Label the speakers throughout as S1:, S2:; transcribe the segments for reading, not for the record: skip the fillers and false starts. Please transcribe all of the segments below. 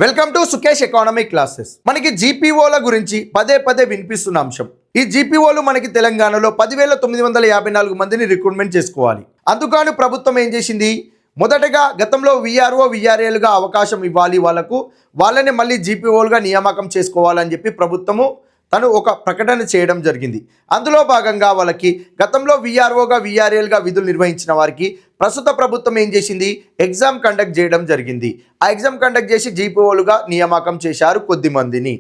S1: Welcome to Sukesh economic classes. మనకి జీపీఓల గురించి పదే పదే వినిపిస్తున్న అంశం. ఈ జీపీఓలు మనకి తెలంగాణలో 10,954 మందిని రిక్రూట్మెంట్ చేసుకోవాలి. అందుకని ప్రభుత్వం ఏం చేసింది, మొదటగా గతంలో విఆర్ఓ విఆర్ఏలుగా అవకాశం ఇవ్వాలి, వాళ్ళని మళ్ళీ జీపీఓలుగా నియామకం చేసుకోవాలని చెప్పి ప్రభుత్వము తను ఒక ప్రకటన చేయడం జరిగింది. అందులో భాగంగా వాళ్ళకి గతంలో విఆర్ఓగా విఆర్ఏలుగా విధులు నిర్వహించిన వారికి ప్రస్తుత ప్రభుత్వం ఏం చేసింది, ఎగ్జామ్ కండక్ట్ చేయడం జరిగింది. ఆ ఎగ్జామ్ కండక్ట్ చేసి జీపీఓలుగా నియామకం చేశారు కొద్ది మందిని.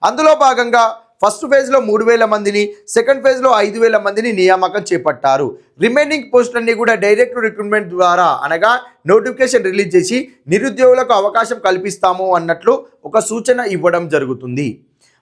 S1: అందులో భాగంగా ఫస్ట్ ఫేజ్లో 3,000 మందిని, సెకండ్ ఫేజ్లో 5,000 మందిని నియామకం చేపట్టారు. రిమైనింగ్ పోస్టులన్నీ కూడా డైరెక్ట్ రిక్రూట్మెంట్ ద్వారా అనగా నోటిఫికేషన్ రిలీజ్ చేసి నిరుద్యోగులకు అవకాశం కల్పిస్తాము అన్నట్లు ఒక సూచన ఇవ్వడం జరుగుతుంది.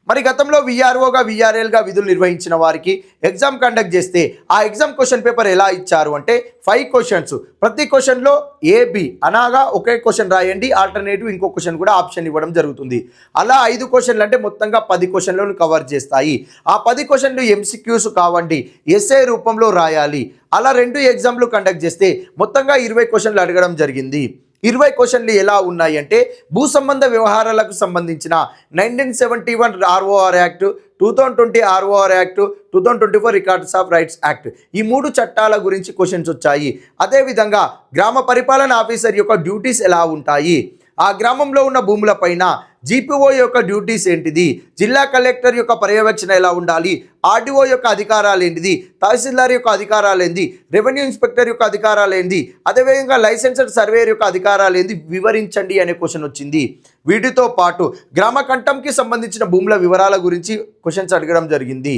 S1: మరి గతంలో విఆర్ఓగా విఆర్ఏలుగా విధులు నిర్వహించిన వారికి ఎగ్జామ్ కండక్ట్ చేస్తే ఆ ఎగ్జామ్ క్వశ్చన్ పేపర్ ఎలా ఇచ్చారు అంటే 5 క్వశ్చన్స్, ప్రతి క్వశ్చన్లో ఏబి అనగా ఒకే క్వశ్చన్ రాయండి, ఆల్టర్నేటివ్ ఇంకో క్వశ్చన్ కూడా ఆప్షన్ ఇవ్వడం జరుగుతుంది. అలా 5 క్వశ్చన్లు అంటే మొత్తంగా 10 క్వశ్చన్లను కవర్ చేస్తాయి. ఆ 10 క్వశ్చన్లు ఎంసీక్యూస్ కావండి, ఎస్ఏ రూపంలో రాయాలి. అలా 2 ఎగ్జామ్లు కండక్ట్ చేస్తే మొత్తంగా 20 క్వశ్చన్లు అడగడం జరిగింది. 20 క్వశ్చన్లు ఎలా ఉన్నాయి అంటే భూ సంబంధ వ్యవహారాలకు సంబంధించిన 1971 ROR act, 2020 ROR act, 2024 records of rights act, ఈ 3 చట్టాల గురించి క్వశ్చన్స్ వచ్చాయి. అదేవిధంగా గ్రామ పరిపాలన ఆఫీసర్ యొక్క డ్యూటీస్ ఎలా ఉంటాయి, ఆ గ్రామంలో ఉన్న భూములపైన జీపీఓ యొక్క డ్యూటీస్ ఏంటిది, జిల్లా కలెక్టర్ యొక్క పర్యవేక్షణ ఎలా ఉండాలి, ఆర్డీఓ యొక్క అధికారాలు ఏంటిది, తహసీల్దార్ యొక్క అధికారాలు ఏంది, రెవెన్యూ ఇన్స్పెక్టర్ యొక్క అధికారాలు ఏంది, అదేవిధంగా లైసెన్స్డ్ సర్వేయర్ యొక్క అధికారాలు ఏంది వివరించండి అనే క్వశ్చన్ వచ్చింది. వీటితో పాటు గ్రామ కంఠంకి సంబంధించిన భూముల వివరాల గురించి క్వశ్చన్స్ అడగడం జరిగింది.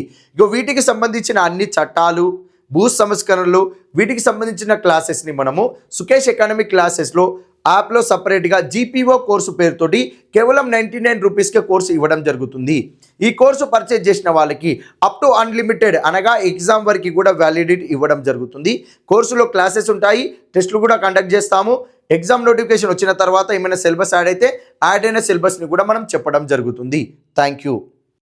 S1: వీటికి సంబంధించిన అన్ని చట్టాలు, భూ సంస్కరణలు, వీటికి సంబంధించిన క్లాసెస్ని మనము సుకేష్ ఎకానమిక్ క్లాసెస్లో యాప్లో సపరేట్గా జీపీఓ కోర్సు పేరుతోటి కేవలం 99 రూపీస్కే కోర్సు ఇవ్వడం జరుగుతుంది. ఈ కోర్సు పర్చేజ్ చేసిన వాళ్ళకి అప్ టు అన్లిమిటెడ్ అనగా ఎగ్జామ్ వరకు కూడా వ్యాలిడిటీ ఇవ్వడం జరుగుతుంది. కోర్సులో క్లాసెస్ ఉంటాయి, టెస్టులు కూడా కండక్ట్ చేస్తాము. ఎగ్జామ్ నోటిఫికేషన్ వచ్చిన తర్వాత ఏమైనా సిలబస్ యాడ్ అయితే యాడ్ అయిన సిలబస్ని కూడా మనం చెప్పడం జరుగుతుంది. Thank you.